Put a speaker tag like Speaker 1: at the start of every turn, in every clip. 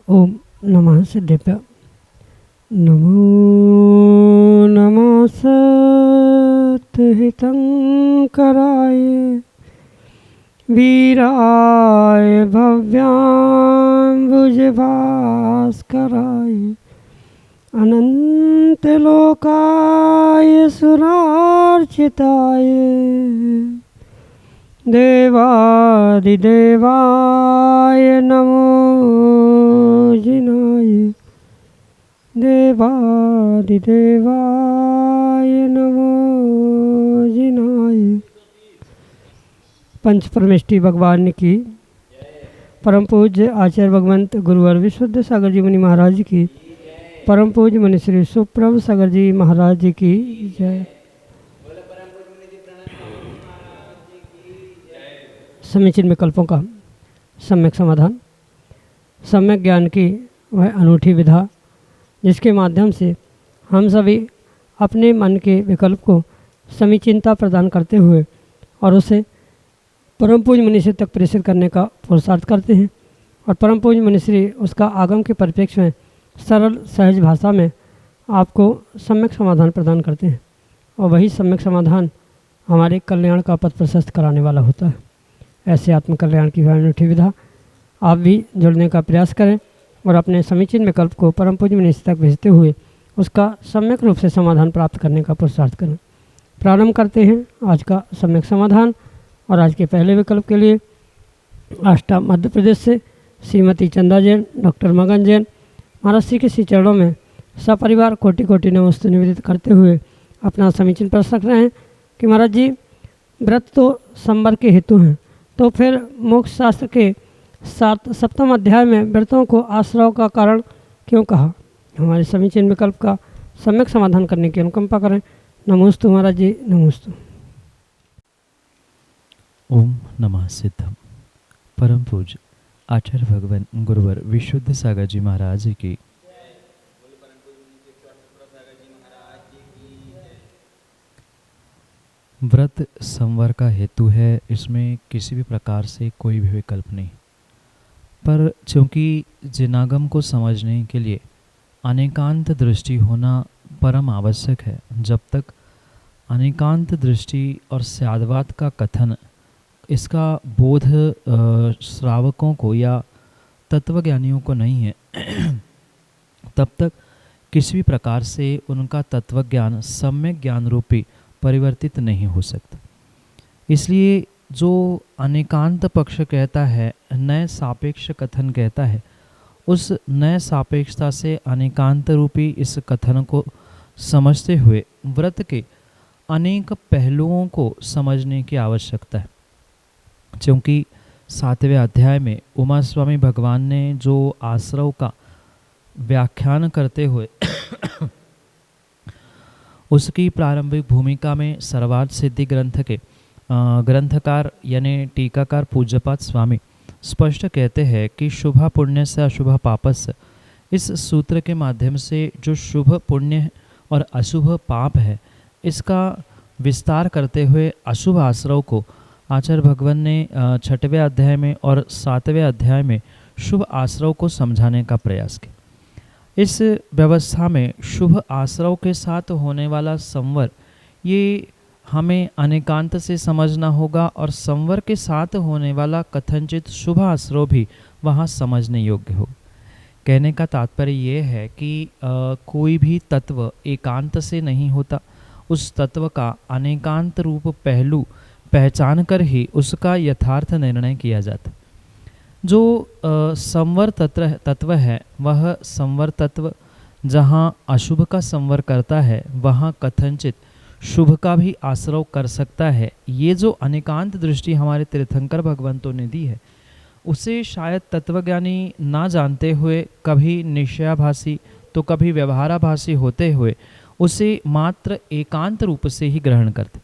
Speaker 1: ओम नमः सिद्धेभ्य। नमो नमः सत्हितंकराय वीराय भव्याम्बुजभास्कराय अनंतलोकाय सुरार्चिताय देवादिदेवाय नमो जिनाय देवादिदेवाय नमो जिनाय। पंच परमेष्टि भगवान की, परम पूज्य आचार्य भगवंत गुरुवर विशुद्ध सागर जी मुनि महाराज की, परम पूज्य मुनि श्री सुप्रभ सागर जी महाराज जी की जय। समीचीन विकल्पों का सम्यक समाधान। सम्यक ज्ञान की वह अनूठी विधा जिसके माध्यम से हम सभी अपने मन के विकल्प को समीचीनता प्रदान करते हुए और उसे परम पूज्य मनुष्य तक प्रेषित करने का पुरुषार्थ करते हैं और परम पूज्य मनुष्य उसका आगम के परिप्रेक्ष्य में सरल सहज भाषा में आपको सम्यक समाधान प्रदान करते हैं और वही सम्यक समाधान हमारे कल्याण का पथ प्रशस्त कराने वाला होता है। ऐसे आत्मकल्याण की वह अनूठी विधा आप भी जुड़ने का प्रयास करें और अपने समीचीन विकल्प को परम पूज्य मनुष्य तक भेजते हुए उसका सम्यक रूप से समाधान प्राप्त करने का पुरुषार्थ करें। प्रारंभ करते हैं आज का सम्यक समाधान और आज के पहले विकल्प के लिए आष्टा मध्य प्रदेश से श्रीमती चंदा जैन, डॉक्टर मगन जैन महाराज श्री के श्री चरणों में सपरिवार कोटि कोटि नमस्ते निवेदित करते हुए अपना समीचीन प्रश्न रख रहे हैं कि महाराज जी, व्रत तो संवर के हेतु हैं, तो फिर मोक्ष शास्त्र के 7वें अध्याय में व्रतों को आश्रव का कारण क्यों कहा? हमारे समीचीन विकल्प का सम्यक समाधान करने की अनुकंपा करें। नमोस्तु महाराज जी, नमोस्तु।
Speaker 2: ओम नमः सिद्धम। परम पूज्य आचार्य भगवान गुरुवर विशुद्ध सागर जी महाराज की। व्रत संवर का हेतु है, इसमें किसी भी प्रकार से कोई भी विकल्प नहीं, पर चूंकि जिनागम को समझने के लिए अनेकांत दृष्टि होना परम आवश्यक है, जब तक अनेकांत दृष्टि और स्यादवाद का कथन इसका बोध श्रावकों को या तत्वज्ञानियों को नहीं है तब तक किसी भी प्रकार से उनका तत्वज्ञान सम्यक ज्ञान रूपी परिवर्तित नहीं हो सकता। इसलिए जो अनेकांत पक्ष कहता है, नए सापेक्ष कथन कहता है, उस नए सापेक्षता से अनेकांत रूपी इस कथन को समझते हुए व्रत के अनेक पहलुओं को समझने की आवश्यकता है। क्योंकि 7वें अध्याय में उमा स्वामी भगवान ने जो आश्रव का व्याख्यान करते हुए उसकी प्रारंभिक भूमिका में सर्वार्थ सिद्धि ग्रंथ के ग्रंथकार यानी टीकाकार पूज्यपाद स्वामी स्पष्ट कहते हैं कि शुभ पुण्य से अशुभ पापस्य, इस सूत्र के माध्यम से जो शुभ पुण्य और अशुभ पाप है इसका विस्तार करते हुए अशुभ आश्रव को आचार्य भगवान ने 6वें अध्याय में और 7वें अध्याय में शुभ आश्रव को समझाने का प्रयास किया। इस व्यवस्था में शुभ आश्रव के साथ होने वाला संवर ये हमें अनेकांत से समझना होगा और संवर के साथ होने वाला कथनचित शुभ आश्रव भी वहाँ समझने योग्य हो। कहने का तात्पर्य ये है कि कोई भी तत्व एकांत से नहीं होता, उस तत्व का अनेकांत रूप पहलू पहचान कर ही उसका यथार्थ निर्णय किया जाता। जो संवर तत्व है वह संवर तत्व जहाँ अशुभ का संवर करता है वहाँ कथनचित शुभ का भी आश्रव कर सकता है। ये जो अनेकांत दृष्टि हमारे तीर्थंकर भगवंतों ने दी है, उसे शायद तत्वज्ञानी ना जानते हुए, कभी निश्चयाभासी तो कभी व्यवहाराभासी होते हुए उसे मात्र एकांत रूप से ही ग्रहण करते।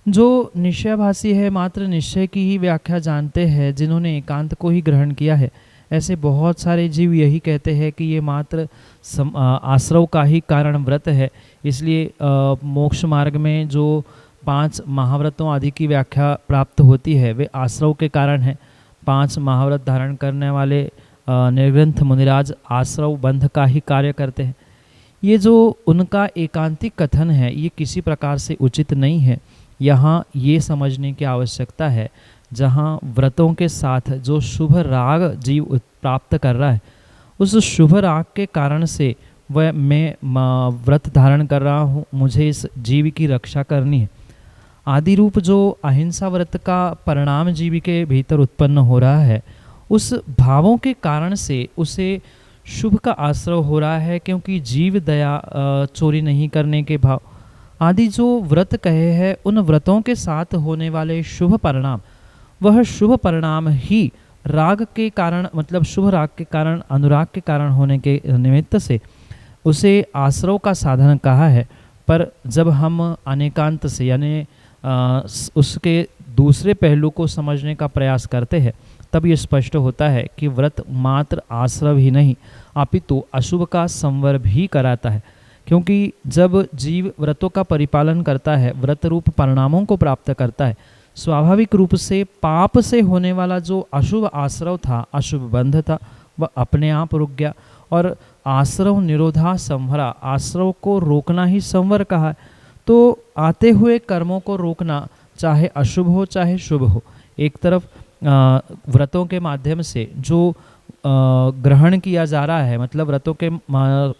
Speaker 2: जो निश्चयाभासी है, मात्र निश्चय की ही व्याख्या जानते हैं, जिन्होंने एकांत को ही ग्रहण किया है, ऐसे बहुत सारे जीव यही कहते हैं कि ये मात्र आश्रव का ही कारण व्रत है। इसलिए मोक्ष मार्ग में जो 5 महाव्रतों आदि की व्याख्या प्राप्त होती है, वे आश्रव के कारण है। 5 महाव्रत धारण करने वाले निर्ग्रंथ मुनिराज आश्रव बंध का ही कार्य करते हैं। ये जो उनका एकांतिक कथन है, ये किसी प्रकार से उचित नहीं है। यहाँ ये समझने की आवश्यकता है, जहाँ व्रतों के साथ जो शुभ राग जीव प्राप्त कर रहा है, उस शुभ राग के कारण से वह मैं व्रत धारण कर रहा हूँ, मुझे इस जीव की रक्षा करनी है। आदि रूप जो अहिंसा व्रत का परिणाम जीव के भीतर उत्पन्न हो रहा है, उस भावों के कारण से उसे शुभ का आश्रय हो रहा है, क्योंकि जीव दया, चोरी नहीं करने के भाव आदि जो व्रत कहे हैं, उन व्रतों के साथ होने वाले शुभ परिणाम, वह शुभ परिणाम ही राग के कारण, मतलब शुभ राग के कारण, अनुराग के कारण होने के निमित्त से उसे आश्रव का साधन कहा है। पर जब हम अनेकांत से यानी उसके दूसरे पहलू को समझने का प्रयास करते हैं, तब ये स्पष्ट होता है कि व्रत मात्र आश्रव ही नहीं, अपितु अशुभ का संवर भी कराता है। क्योंकि जब जीव व्रतों का परिपालन करता है, व्रत रूप परिणामों को प्राप्त करता है, स्वाभाविक रूप से पाप से होने वाला जो अशुभ आश्रव था, अशुभ बंध था, वह अपने आप रुक गया। और आश्रव निरोधा संवरा, आश्रव को रोकना ही संवर कहा है। तो आते हुए कर्मों को रोकना, चाहे अशुभ हो चाहे शुभ हो, एक तरफ व्रतों के माध्यम से जो ग्रहण किया जा रहा है, मतलब व्रतों के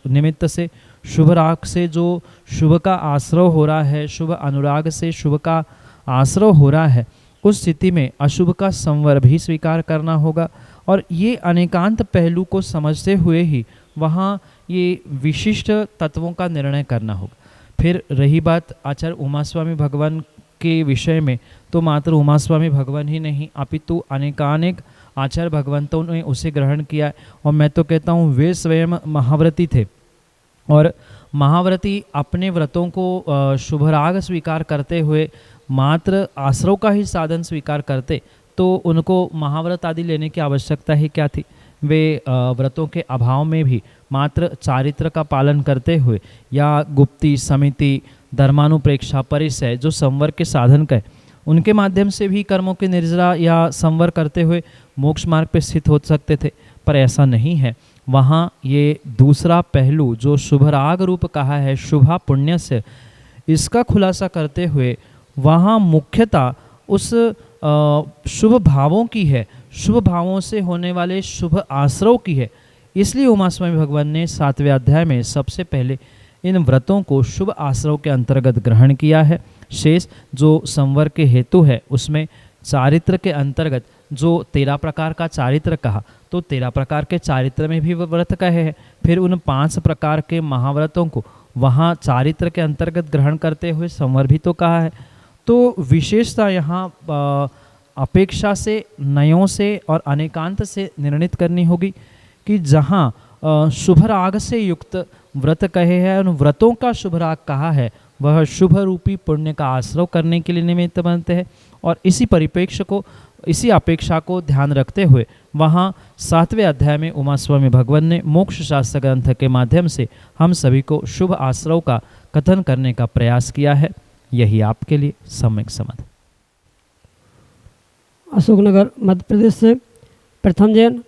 Speaker 2: निमित्त से शुभ राग से जो शुभ का आश्रव हो रहा है, शुभ अनुराग से शुभ का आश्रव हो रहा है, उस स्थिति में अशुभ का संवर भी स्वीकार करना होगा। और ये अनेकांत पहलू को समझते हुए ही वहाँ ये विशिष्ट तत्वों का निर्णय करना होगा। फिर रही बात आचार्य उमास्वामी भगवान के विषय में, तो मात्र उमास्वामी भगवान ही नहीं, अपितु अनेकानेक आचार्य भगवंतों ने उसे ग्रहण किया। और मैं तो कहता हूँ वे स्वयं महाव्रती थे, और महाव्रती अपने व्रतों को शुभ राग स्वीकार करते हुए मात्र आश्रव का ही साधन स्वीकार करते, तो उनको महाव्रत आदि लेने की आवश्यकता ही क्या थी। वे व्रतों के अभाव में भी मात्र चारित्र का पालन करते हुए या गुप्ती, समिति, धर्मानुप्रेक्षा, परिचय जो संवर के साधन का है, उनके माध्यम से भी कर्मों के निर्जरा या संवर करते हुए मोक्ष मार्ग पर स्थित हो सकते थे। पर ऐसा नहीं है। वहाँ ये दूसरा पहलू जो शुभ राग रूप कहा है, शुभा पुण्य से, इसका खुलासा करते हुए वहाँ मुख्यतः उस शुभ भावों की है, शुभ भावों से होने वाले शुभ आश्रव की है। इसलिए उमास्वामी भगवान ने 7वें अध्याय में सबसे पहले इन व्रतों को शुभ आश्रव के अंतर्गत ग्रहण किया है। शेष जो संवर के हेतु है, उसमें चारित्र के अंतर्गत जो 13 प्रकार का चारित्र कहा, तो 13 प्रकार के चारित्र में भी व्रत कहे हैं। फिर उन 5 प्रकार के महाव्रतों को वहाँ चारित्र के अंतर्गत ग्रहण करते हुए संवर भी तो कहा है। तो विशेषता यहाँ अपेक्षा से, नयों से और अनेकांत से निर्णित करनी होगी कि जहाँ शुभ राग से युक्त व्रत कहे हैं, उन व्रतों का शुभ राग कहा है, वह शुभ रूपी पुण्य का आश्रव करने के लिए निमित्त बनते हैं। और इसी परिप्रेक्ष्य को, इसी अपेक्षा को ध्यान रखते हुए वहाँ 7वें अध्याय में उमास्वामी भगवान ने मोक्ष शास्त्र ग्रंथ के माध्यम से हम सभी को शुभ आश्रव का कथन करने का प्रयास किया है। यही आपके लिए सम्यक समाधान।
Speaker 1: अशोकनगर मध्य प्रदेश से प्रथम जैन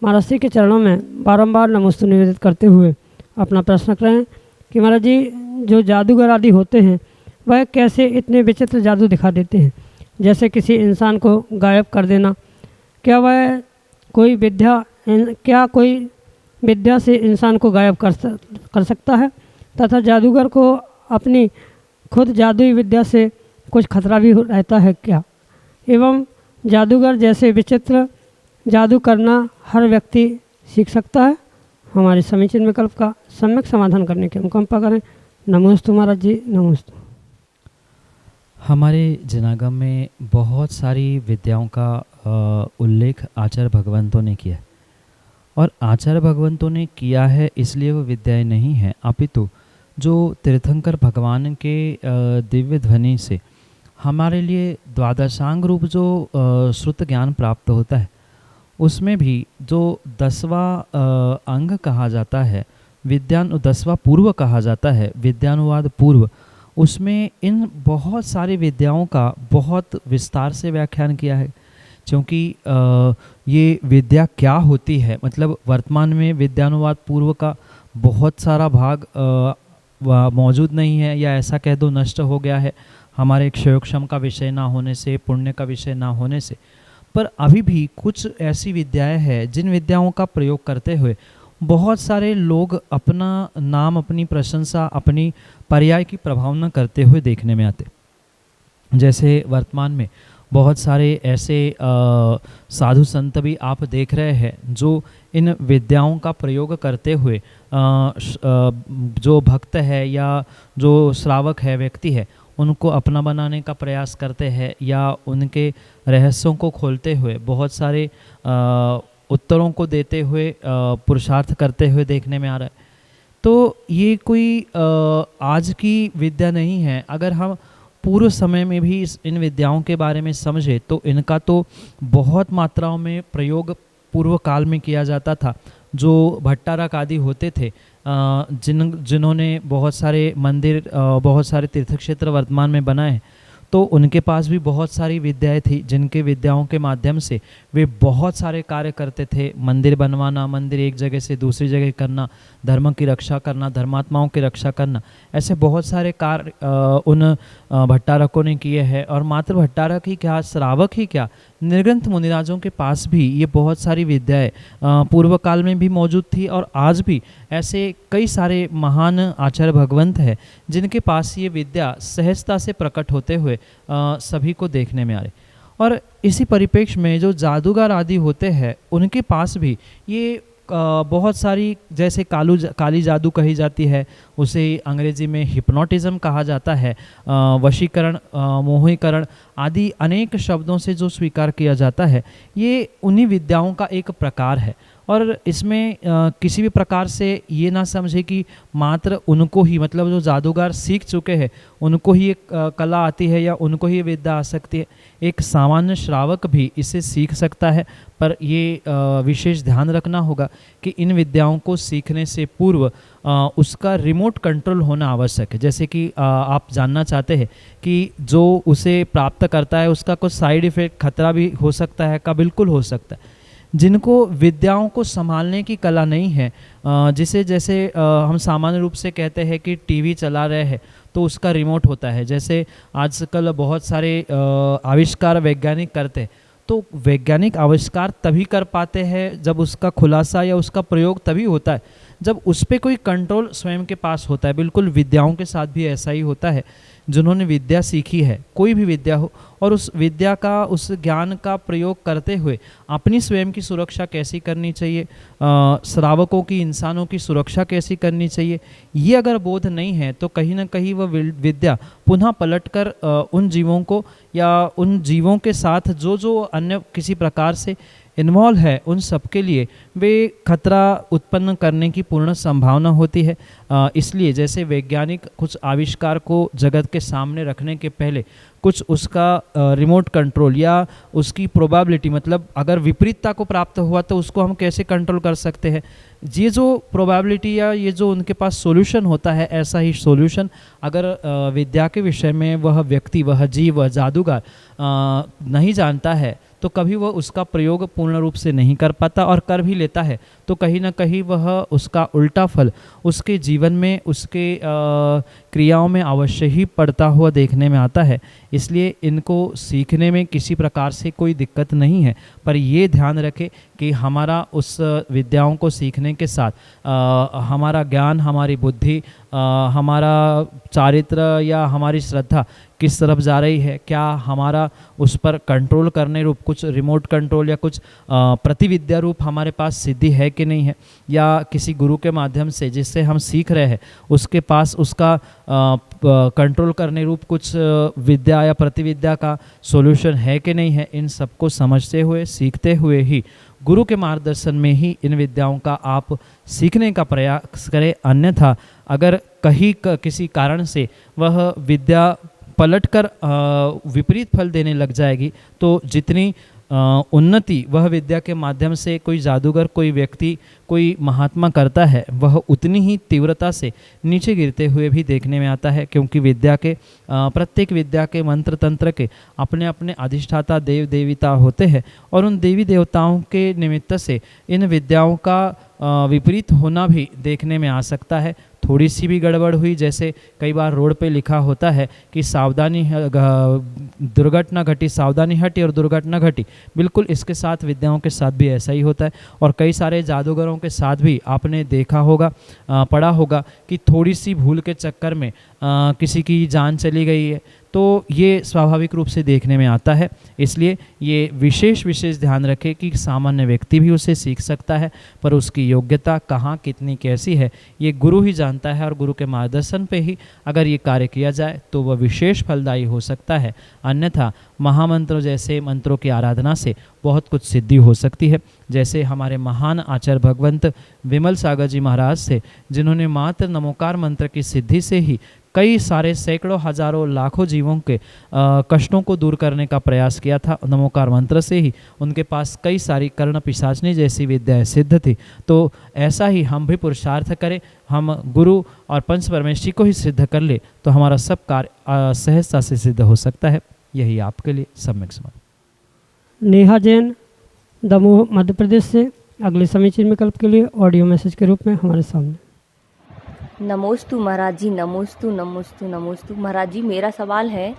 Speaker 1: महाराज जी के चरणों में बारंबार नमस्ते निवेदित करते हुए अपना प्रश्न रख रहे हैं कि महाराज जी, जो जादूगर आदि होते हैं वह कैसे इतने विचित्र जादू दिखा देते हैं, जैसे किसी इंसान को गायब कर देना। क्या वह कोई विद्या से इंसान को गायब कर सकता है, तथा जादूगर को अपनी खुद जादुई विद्या से कुछ खतरा भी रहता है क्या? एवं जादूगर जैसे विचित्र जादू करना हर व्यक्ति सीख सकता है? हमारे समीचीन विकल्प का सम्यक समाधान करने की अनुकंपा करें। नमोस्तु महाराज जी, नमोस्तु।
Speaker 2: हमारे जनागम में बहुत सारी विद्याओं का उल्लेख आचार्य भगवंतों ने किया है। और आचार्य भगवंतों ने किया है इसलिए वो विद्याएं नहीं हैं, अपितु जो तीर्थंकर भगवान के दिव्य ध्वनि से हमारे लिए द्वादशांग रूप जो श्रुत ज्ञान प्राप्त होता है, उसमें भी जो 10वां अंग कहा जाता है, 10वां पूर्व कहा जाता है, विद्यानुवाद पूर्व, उसमें इन बहुत सारी विद्याओं का बहुत विस्तार से व्याख्यान किया है। क्योंकि ये विद्या क्या होती है, मतलब वर्तमान में विद्यानुवाद पूर्व का बहुत सारा भाग मौजूद नहीं है, या ऐसा कह दो नष्ट हो गया है हमारे क्षयोक्षम का विषय ना होने से, पुण्य का विषय ना होने से। पर अभी भी कुछ ऐसी विद्याएं हैं जिन विद्याओं का प्रयोग करते हुए बहुत सारे लोग अपना नाम, अपनी प्रशंसा, अपनी पर्याय की प्रभावना करते हुए देखने में आते। जैसे वर्तमान में बहुत सारे ऐसे साधु संत भी आप देख रहे हैं जो इन विद्याओं का प्रयोग करते हुए जो भक्त है या जो श्रावक है, व्यक्ति है, उनको अपना बनाने का प्रयास करते हैं या उनके रहस्यों को खोलते हुए बहुत सारे उत्तरों को देते हुए पुरुषार्थ करते हुए देखने में आ रहा है। तो ये कोई आज की विद्या नहीं है। अगर हम पूर्व समय में भी इन विद्याओं के बारे में समझे तो इनका तो बहुत मात्राओं में प्रयोग पूर्व काल में किया जाता था। जो भट्टारक आदि होते थे, जिन्होंने बहुत सारे मंदिर, बहुत सारे तीर्थक्षेत्र वर्तमान में बनाए, तो उनके पास भी बहुत सारी विद्याएं थी जिनके विद्याओं के माध्यम से वे बहुत सारे कार्य करते थे। मंदिर बनवाना, मंदिर एक जगह से दूसरी जगह करना, धर्म की रक्षा करना, धर्मात्माओं की रक्षा करना, ऐसे बहुत सारे कार्य उन भट्टारकों ने किए हैं। और मात्र भट्टारक ही क्या, श्रावक ही क्या, निर्ग्रंथ मुनिराजों के पास भी ये बहुत सारी विद्याएं पूर्व काल में भी मौजूद थी और आज भी ऐसे कई सारे महान आचार्य भगवंत हैं जिनके पास ये विद्या सहजता से प्रकट होते हुए सभी को देखने में आ रहे। और इसी परिप्रेक्ष्य में जो जादूगर आदि होते हैं उनके पास भी ये बहुत सारी, जैसे काली जादू कही जाती है, उसे अंग्रेजी में हिप्नोटिज्म कहा जाता है, वशीकरण, मोहीकरण आदि अनेक शब्दों से जो स्वीकार किया जाता है, ये उन्हीं विद्याओं का एक प्रकार है। और इसमें किसी भी प्रकार से ये ना समझे कि मात्र उनको ही, मतलब जो जादूगर सीख चुके हैं उनको ही एक कला आती है या उनको ही विद्या आ सकती है। एक सामान्य श्रावक भी इसे सीख सकता है, पर ये विशेष ध्यान रखना होगा कि इन विद्याओं को सीखने से पूर्व उसका रिमोट कंट्रोल होना आवश्यक है। जैसे कि आप जानना चाहते हैं कि जो उसे प्राप्त करता है उसका कुछ साइड इफेक्ट, खतरा भी हो सकता है का, बिल्कुल हो सकता है। जिनको विद्याओं को संभालने की कला नहीं है, जिसे जैसे हम सामान्य रूप से कहते हैं कि टीवी चला रहे हैं तो उसका रिमोट होता है। जैसे आजकल बहुत सारे आविष्कार वैज्ञानिक करते हैं, तो वैज्ञानिक आविष्कार तभी कर पाते हैं जब उसका खुलासा या उसका प्रयोग तभी होता है जब उस पर कोई कंट्रोल स्वयं के पास होता है। बिल्कुल विद्याओं के साथ भी ऐसा ही होता है। जिन्होंने विद्या सीखी है, कोई भी विद्या हो, और उस विद्या का, उस ज्ञान का प्रयोग करते हुए अपनी स्वयं की सुरक्षा कैसी करनी चाहिए, श्रावकों की, इंसानों की सुरक्षा कैसी करनी चाहिए, ये अगर बोध नहीं है तो कहीं ना कहीं वह विद्या पुनः पलटकर उन जीवों को या उन जीवों के साथ जो अन्य किसी प्रकार से इन्वॉल्व है उन सबके लिए वे खतरा उत्पन्न करने की पूर्ण संभावना होती है। इसलिए जैसे वैज्ञानिक कुछ आविष्कार को जगत के सामने रखने के पहले कुछ उसका रिमोट कंट्रोल या उसकी प्रोबेबिलिटी, मतलब अगर विपरीतता को प्राप्त हुआ तो उसको हम कैसे कंट्रोल कर सकते हैं, ये जो प्रोबेबिलिटी या ये जो उनके पास सॉल्यूशन होता है, ऐसा ही सॉल्यूशन अगर विद्या के विषय में वह व्यक्ति, वह जीव, वह जादूगर नहीं जानता है तो कभी वह उसका प्रयोग पूर्ण रूप से नहीं कर पाता, और कर भी लेता है तो कहीं ना कहीं वह उसका उल्टा फल उसके जीवन में, उसके क्रियाओं में अवश्य ही पड़ता हुआ देखने में आता है। इसलिए इनको सीखने में किसी प्रकार से कोई दिक्कत नहीं है, पर ये ध्यान रखें कि हमारा उस विद्याओं को सीखने के साथ हमारा ज्ञान, हमारी बुद्धि, हमारा चारित्र या हमारी श्रद्धा किस तरफ जा रही है, क्या हमारा उस पर कंट्रोल करने रूप कुछ रिमोट कंट्रोल या कुछ प्रतिविद्या रूप हमारे पास सिद्धि है कि नहीं है, या किसी गुरु के माध्यम से जिससे हम सीख रहे हैं उसके पास उसका कंट्रोल करने रूप कुछ विद्या या प्रतिविद्या का सॉल्यूशन है कि नहीं है। इन सबको समझते हुए सीखते हुए ही गुरु के मार्गदर्शन में ही इन विद्याओं का आप सीखने का प्रयास करें। अन्यथा अगर कहीं किसी कारण से वह विद्या पलटकर विपरीत फल देने लग जाएगी तो जितनी उन्नति वह विद्या के माध्यम से कोई जादूगर, कोई व्यक्ति, कोई महात्मा करता है वह उतनी ही तीव्रता से नीचे गिरते हुए भी देखने में आता है, क्योंकि विद्या के प्रत्येक विद्या के मंत्र तंत्र के अपने अपने अधिष्ठाता देव देवता होते हैं और उन देवी देवताओं के निमित्त से इन विद्याओं का विपरीत होना भी देखने में आ सकता है। थोड़ी सी भी गड़बड़ हुई, जैसे कई बार रोड पे लिखा होता है कि सावधानी दुर्घटना घटी, सावधानी हटी और दुर्घटना घटी, बिल्कुल इसके साथ विद्याओं के साथ भी ऐसा ही होता है। और कई सारे जादूगरों के साथ भी आपने देखा होगा, पढ़ा होगा कि थोड़ी सी भूल के चक्कर में किसी की जान चली गई है, तो ये स्वाभाविक रूप से देखने में आता है। इसलिए ये विशेष ध्यान रखें कि सामान्य व्यक्ति भी उसे सीख सकता है, पर उसकी योग्यता कहाँ कितनी कैसी है ये गुरु ही जानता है, और गुरु के मार्गदर्शन पे ही अगर ये कार्य किया जाए तो वह विशेष फलदायी हो सकता है। अन्यथा महामंत्रों जैसे मंत्रों की आराधना से बहुत कुछ सिद्धि हो सकती है। जैसे हमारे महान आचार्य भगवंत विमल सागर जी महाराज से, जिन्होंने मात्र नमोकार मंत्र की सिद्धि से ही कई सारे सैकड़ों हजारों लाखों जीवों के कष्टों को दूर करने का प्रयास किया था। नमोकार मंत्र से ही उनके पास कई सारी कर्ण पिशाचनी जैसी विद्याएं सिद्ध थी। तो ऐसा ही हम भी पुरुषार्थ करें, हम गुरु और पंच परमेश्वरी को ही सिद्ध कर ले तो हमारा सब कार्य सहजता से सिद्ध हो सकता है। यही आपके लिए सम्यक समाधान।
Speaker 1: नेहा जैन, दमोह मध्य प्रदेश से अगले समीचीन विकल्प के लिए ऑडियो मैसेज के रूप में हमारे सामने।
Speaker 3: नमोस्तु महाराज जी, नमोस्तु नमोस्तु नमोस्तु। महाराज जी, मेरा सवाल है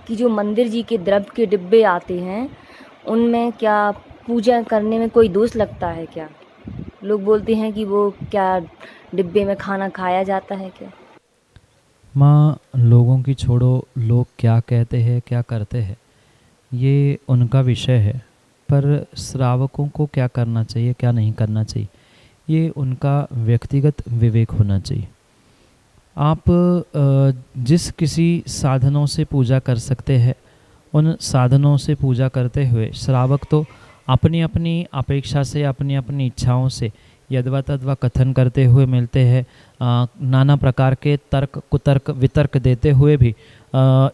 Speaker 3: कि जो मंदिर जी के द्रव्य के डिब्बे आते हैं उनमें क्या पूजा करने में कोई दोष लगता है क्या? लोग बोलते हैं कि वो क्या डिब्बे में खाना खाया जाता है क्या?
Speaker 2: माँ, लोगों की छोड़ो, लोग क्या कहते हैं क्या करते हैं ये उनका विषय है, पर श्रावकों को क्या करना चाहिए क्या नहीं करना चाहिए ये उनका व्यक्तिगत विवेक होना चाहिए। आप जिस किसी साधनों से पूजा कर सकते हैं उन साधनों से पूजा करते हुए श्रावक तो अपनी अपनी अपेक्षा से, अपनी अपनी इच्छाओं से यद्वा तद्वा कथन करते हुए मिलते हैं, नाना प्रकार के तर्क कुतर्क वितर्क देते हुए भी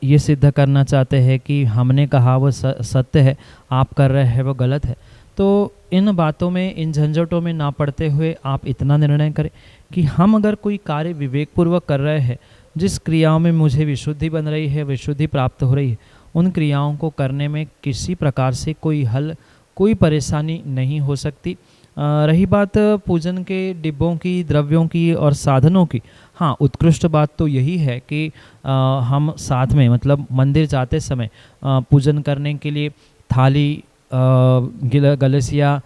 Speaker 2: ये सिद्ध करना चाहते हैं कि हमने कहा वो सत्य है, आप कर रहे हैं वो गलत है। तो इन बातों में, इन झंझटों में ना पड़ते हुए आप इतना निर्णय करें कि हम अगर कोई कार्य विवेकपूर्वक कर रहे हैं, जिस क्रियाओं में मुझे विशुद्धि बन रही है, विशुद्धि प्राप्त हो रही है, उन क्रियाओं को करने में किसी प्रकार से कोई हल, कोई परेशानी नहीं हो सकती। रही बात पूजन के डिब्बों की, द्रव्यों की और साधनों की, हाँ, उत्कृष्ट बात तो यही है कि हम साथ में, मतलब मंदिर जाते समय पूजन करने के लिए थाली, गलसिया,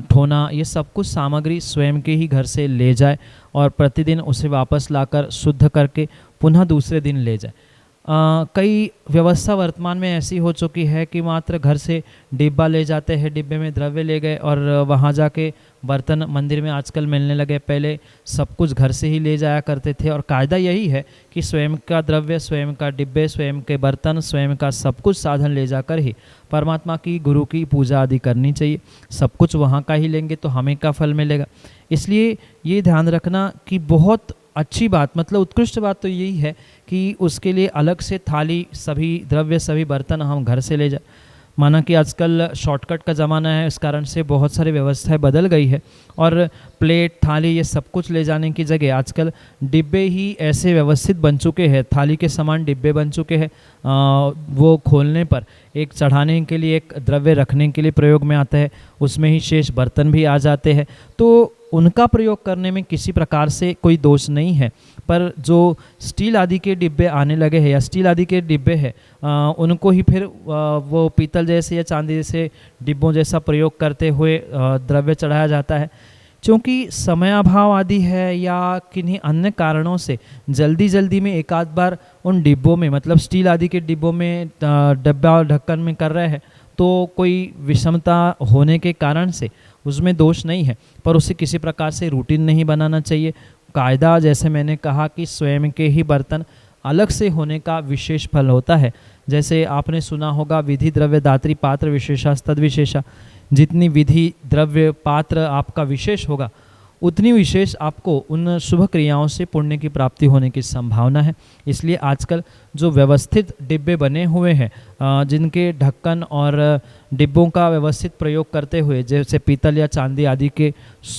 Speaker 2: ठोना, ये सब कुछ सामग्री स्वयं के ही घर से ले जाए और प्रतिदिन उसे वापस लाकर शुद्ध करके पुनः दूसरे दिन ले जाए। कई व्यवस्था वर्तमान में ऐसी हो चुकी है कि मात्र घर से डिब्बा ले जाते हैं, डिब्बे में द्रव्य ले गए और वहाँ जाके बर्तन मंदिर में आजकल मिलने लगे। पहले सब कुछ घर से ही ले जाया करते थे और कायदा यही है कि स्वयं का द्रव्य, स्वयं का डिब्बे, स्वयं के बर्तन, स्वयं का सब कुछ साधन ले जाकर ही परमात्मा की, गुरु की पूजा आदि करनी चाहिए। सब कुछ वहाँ का ही लेंगे तो हमें क्या फल मिलेगा। इसलिए ये ध्यान रखना कि बहुत अच्छी बात, मतलब उत्कृष्ट बात तो यही है कि उसके लिए अलग से थाली, सभी द्रव्य, सभी बर्तन हम घर से ले जाए। माना कि आजकल शॉर्टकट का ज़माना है, इस कारण से बहुत सारी व्यवस्थाएं बदल गई है और प्लेट, थाली, ये सब कुछ ले जाने की जगह आजकल डिब्बे ही ऐसे व्यवस्थित बन चुके हैं, थाली के समान डिब्बे बन चुके हैं। वो खोलने पर एक चढ़ाने के लिए, एक द्रव्य रखने के लिए प्रयोग में आता है, उसमें ही शेष बर्तन भी आ जाते हैं। तो उनका प्रयोग करने में किसी प्रकार से कोई दोष नहीं है, पर जो स्टील आदि के डिब्बे आने लगे हैं या स्टील आदि के डिब्बे हैं, उनको ही फिर वो पीतल जैसे या चांदी जैसे डिब्बों जैसा प्रयोग करते हुए द्रव्य चढ़ाया जाता है। क्योंकि समय अभाव आदि है या किन्हीं अन्य कारणों से जल्दी जल्दी में एक आध बार उन डिब्बों में, मतलब स्टील आदि के डिब्बों में डब्बा और ढक्कन में कर रहे हैं तो कोई विषमता होने के कारण से उसमें दोष नहीं है, पर उसे किसी प्रकार से रूटीन नहीं बनाना चाहिए। कायदा जैसे मैंने कहा कि स्वयं के ही बर्तन अलग से होने का विशेष फल होता है। जैसे आपने सुना होगा विधि द्रव्य दात्री पात्र विशेषास्तद विशेषा, जितनी विधि द्रव्य पात्र आपका विशेष होगा उतनी विशेष आपको उन शुभ क्रियाओं से पुण्य की प्राप्ति होने की संभावना है। इसलिए आजकल जो व्यवस्थित डिब्बे बने हुए हैं, जिनके ढक्कन और डिब्बों का व्यवस्थित प्रयोग करते हुए, जैसे पीतल या चांदी आदि के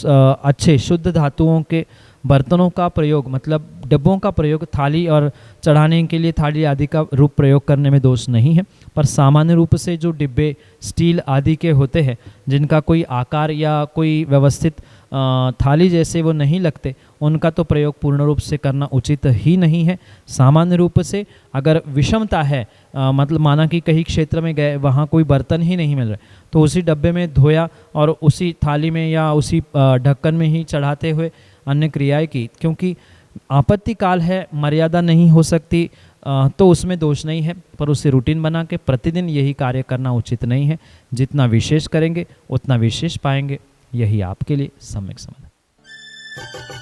Speaker 2: अच्छे शुद्ध धातुओं के बर्तनों का प्रयोग, मतलब डिब्बों का प्रयोग थाली और चढ़ाने के लिए थाली आदि का रूप प्रयोग करने में दोष नहीं है। पर सामान्य रूप से जो डिब्बे स्टील आदि के होते हैं, जिनका कोई आकार या कोई व्यवस्थित थाली जैसे वो नहीं लगते, उनका तो प्रयोग पूर्ण रूप से करना उचित ही नहीं है। सामान्य रूप से अगर विषमता है, मतलब माना कि कहीं क्षेत्र में गए, वहाँ कोई बर्तन ही नहीं मिल रहे, तो उसी डब्बे में धोया और उसी थाली में या उसी ढक्कन में ही चढ़ाते हुए अन्य क्रियाएं की, क्योंकि आपत्ति काल है, मर्यादा नहीं हो सकती, तो उसमें दोष नहीं है। पर उसे रूटीन बना के प्रतिदिन यही कार्य करना उचित नहीं है। जितना विशेष करेंगे उतना विशेष पाएंगे, यही आपके लिए सम्यक समाधान।